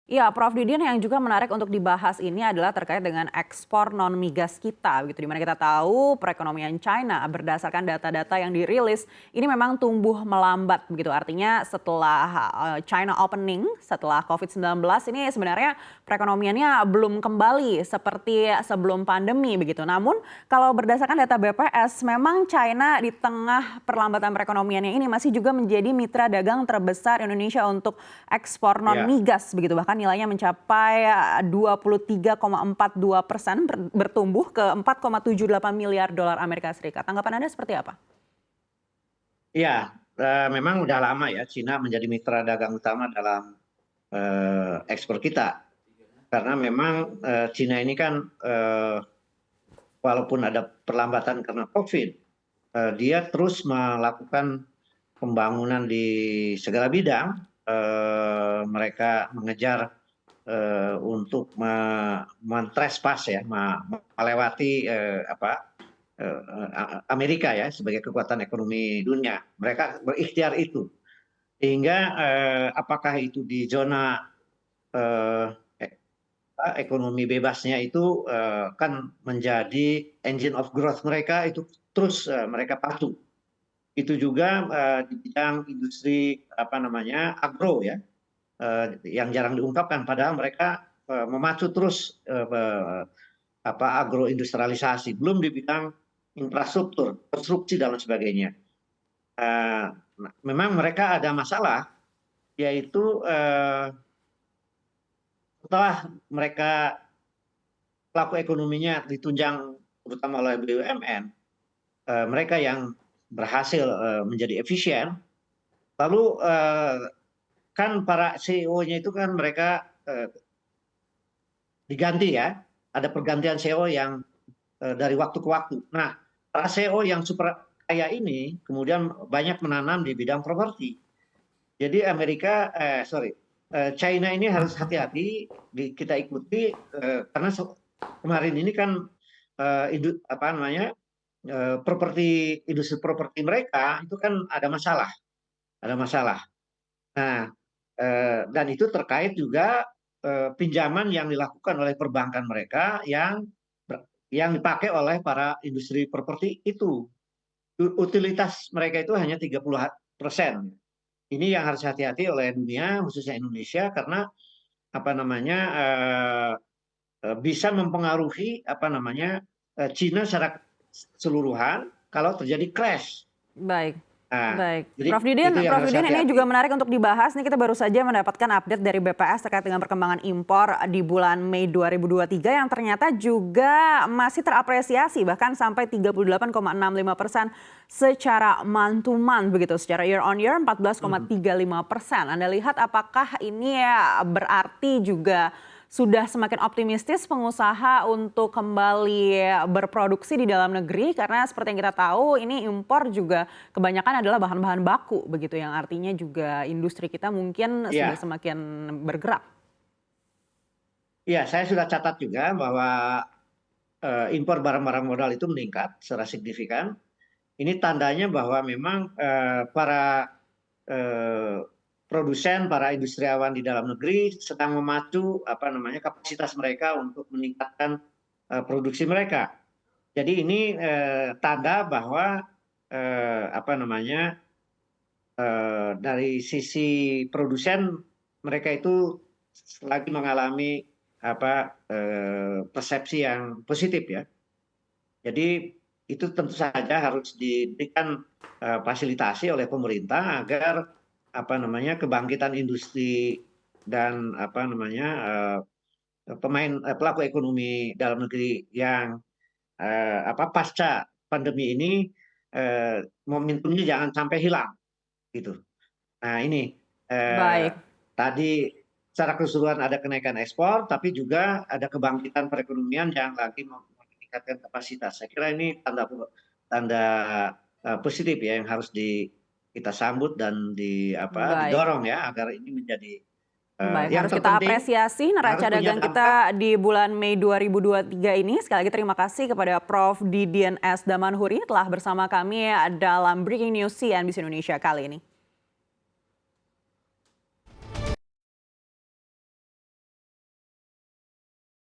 Iya, Prof. Didin, yang juga menarik untuk dibahas ini adalah terkait dengan ekspor non-migas kita, gitu. Di mana kita tahu perekonomian China berdasarkan data-data yang dirilis ini memang tumbuh melambat, begitu. Artinya setelah China opening, setelah COVID-19 ini sebenarnya perekonomiannya belum kembali seperti sebelum pandemi, begitu. Namun kalau berdasarkan data BPS, memang China di tengah perlambatan perekonomiannya ini masih juga menjadi mitra dagang terbesar Indonesia untuk ekspor Ya, non-migas, begitu. Bahkan nilainya mencapai 23,42%, bertumbuh ke 4,78 miliar dolar Amerika Serikat. Tanggapan Anda seperti apa? iya, memang udah lama ya Cina menjadi mitra dagang utama dalam ekspor kita. Karena memang Cina ini kan walaupun ada perlambatan karena COVID, dia terus melakukan pembangunan di segala bidang. Mereka mengejar untuk mentrespas ya, melewati Amerika ya sebagai kekuatan ekonomi dunia. Mereka berikhtiar itu. Sehingga apakah itu di zona eh, ekonomi bebasnya itu kan menjadi engine of growth mereka itu terus mereka patuh. Itu juga di bidang industri apa namanya agro ya, yang jarang diungkapkan padahal mereka memacu terus agroindustrialisasi, belum di bidang infrastruktur, konstruksi dan lain sebagainya. Memang mereka ada masalah, yaitu setelah mereka pelaku ekonominya ditunjang terutama oleh BUMN, mereka yang berhasil menjadi efisien, lalu kan para CEO-nya itu kan mereka diganti ya, ada pergantian CEO yang dari waktu ke waktu. Nah, para CEO yang super kaya ini kemudian banyak menanam di bidang properti. Jadi China ini harus hati-hati kita ikuti karena kemarin ini kan apa namanya industri properti mereka itu kan ada masalah. Nah, dan itu terkait juga pinjaman yang dilakukan oleh perbankan mereka yang dipakai oleh para industri properti itu. Utilitas mereka itu hanya 30%. Ini yang harus hati-hati oleh dunia, khususnya Indonesia, karena apa namanya bisa mempengaruhi apa namanya Cina secara keseluruhan kalau terjadi crash. Baik, Nah, baik. jadi Prof. Didin, itu yang Prof. harus Didin, ini juga hati-hati. menarik untuk dibahas. Nih kita baru saja mendapatkan update dari BPS terkait dengan perkembangan impor di bulan Mei 2023 yang ternyata juga masih terapresiasi bahkan sampai 38,65% secara month to month, begitu. Secara year on year 14,35%. Anda lihat apakah ini ya berarti juga sudah semakin optimistis pengusaha untuk kembali berproduksi di dalam negeri, karena seperti yang kita tahu ini impor juga kebanyakan adalah bahan-bahan baku, begitu, yang artinya juga industri kita mungkin sudah Iya, semakin bergerak. iya, saya sudah catat juga bahwa impor barang-barang modal itu meningkat secara signifikan. Ini tandanya bahwa memang para eh, produsen, para industriawan di dalam negeri sedang memacu apa namanya kapasitas mereka untuk meningkatkan produksi mereka. Jadi ini tanda bahwa apa namanya dari sisi produsen mereka itu lagi mengalami apa persepsi yang positif ya. Jadi itu tentu saja harus diberikan fasilitasi oleh pemerintah agar apa namanya kebangkitan industri dan apa namanya pelaku ekonomi dalam negeri yang apa pasca pandemi ini momentumnya jangan sampai hilang gitu. Nah ini eh, Baik. tadi secara keseluruhan ada kenaikan ekspor, tapi juga ada kebangkitan perekonomian yang lagi meningkatkan kapasitas. Saya kira ini tanda positif ya yang harus kita sambut dan Baik. didorong ya agar ini menjadi Baik, yang harus kita terpenting apresiasi harus neraca punya dagang dampak. kita di bulan Mei 2023 ini. Sekali lagi terima kasih kepada Prof. Didian S. Damanhuri telah bersama kami dalam Breaking News CNBC Indonesia kali ini.